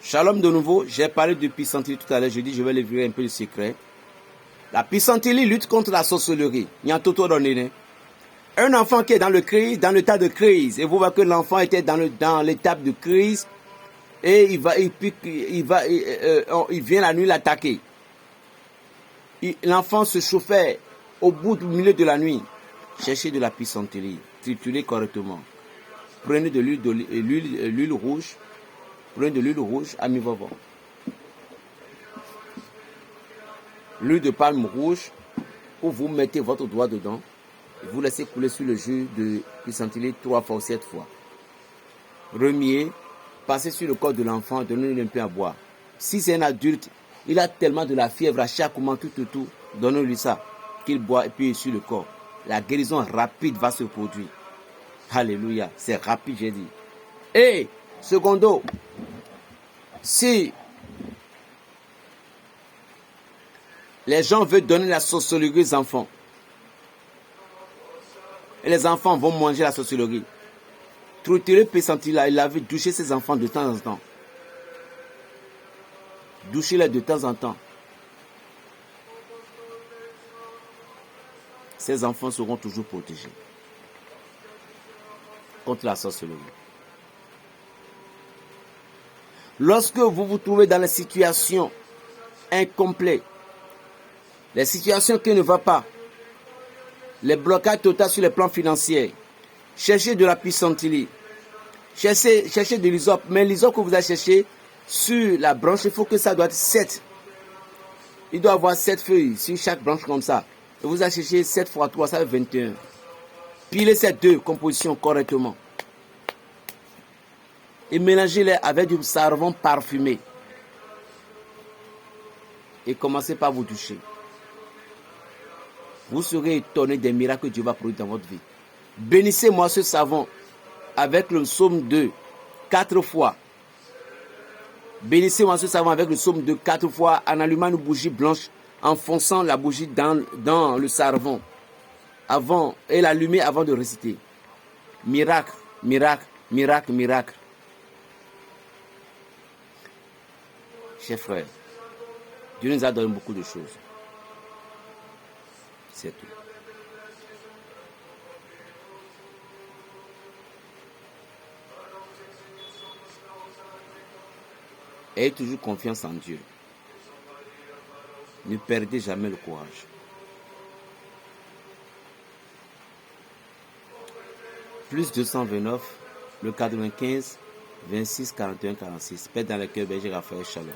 Shalom de nouveau, j'ai parlé de pissenlit tout à l'heure, je dis je vais livrer un peu de secret. La pissenlit lutte contre la sorcellerie. Il y a un toto donné. Un enfant qui est dans l'état de crise, et vous voyez que l'enfant était dans l'étape de crise, et il vient la nuit l'attaquer. L'enfant se chauffait au milieu de la nuit. Cherchez de la pissenlit, triturez correctement. Prenez de l'huile rouge. Prenez de l'huile rouge à mi-vovant. L'huile de palme rouge, où vous mettez votre doigt dedans, et vous laissez couler sur le jus de pissenlit 3 fois ou 7 fois. Remuez, passez sur le corps de l'enfant, donnez-lui un peu à boire. Si c'est un adulte, il a tellement de la fièvre à chaque moment, tout, donnez-lui ça, qu'il boit et puis sur le corps. La guérison rapide va se produire. Alléluia, c'est rapide, j'ai dit. Et, secondo, si les gens veulent donner la sorcellerie aux enfants, et les enfants vont manger la sorcellerie, triturez pissenlit là, il avait douché ses enfants de temps en temps. Douchez-les de temps en temps. Ces enfants seront toujours protégés contre la sorcellerie. Lorsque vous vous trouvez dans les situations incomplètes, les situations qui ne vont pas, les blocages totaux sur les plans financiers, cherchez de la pissenlit, cherchez de l'hysope, mais l'hysope que vous allez chercher sur la branche, il faut que ça doit être 7. Il doit avoir 7 feuilles sur chaque branche comme ça. Et vous allez chercher 7 x 3, ça fait 21. Pilez ces deux compositions correctement. Et mélangez-les avec du savon parfumé. Et commencez par vous doucher. Vous serez étonné des miracles que Dieu va produire dans votre vie. Bénissez-moi ce savon avec le psaume 2, 4 fois. Bénissez-moi ce savon avec le psaume 2, 4 fois en allumant une bougie blanche, en fonçant la bougie dans le savon. Et l'allumer avant de réciter. Miracle, miracle, miracle, miracle. Chers frères, Dieu nous a donné beaucoup de choses. C'est tout. Ayez toujours confiance en Dieu. Ne perdez jamais le courage. Plus 229, le 95, 26, 41, 46. Paix dans le cœur, Berger Raphaël, Shalom.